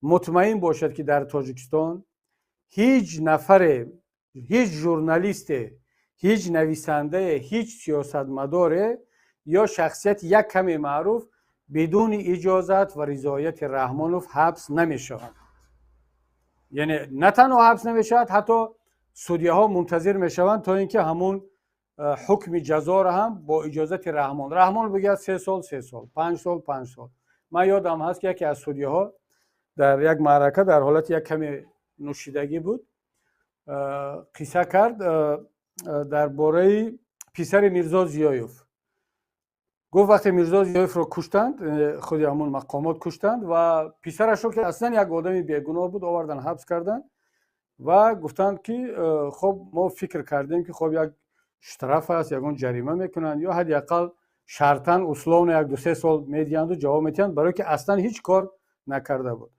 مطمئن باشد که در تاجیکستان هیچ نفر، هیچ ژورنالیست، هیچ نویسنده، هیچ سیاستمدار یا شخصیت یک کمی معروف بدون اجازت و رضایت رحمانوف حبس نمیشود. یعنی نه تنها حبس نمیشود، حتی سودیه ها منتظر میشوند تا اینکه همون حکم جزا را هم با اجازت رحمان بگه 3 سال 3 سال، 5 سال 5 سال. من یادم هست که یکی از سودیه ها در یک معرکه در حالت یک کمی نوشیدگی بود، قصه کرد درباره پسر میرزا ضیایف. گفت وقتی میرزا ضیایف رو کشتند، خود همون مقامات کشتند و پسرش رو که اصلا یک آدمی بیگناه بود آوردن حبس کردن و گفتند که خب ما فکر کردیم که خب یک شرف است، یگان جریمه میکنند یا حداقل شرطاً اصلاً 1-2-3 سال میدیند و جواب میدهند، برای که اصلا هیچ کار نکرده بود.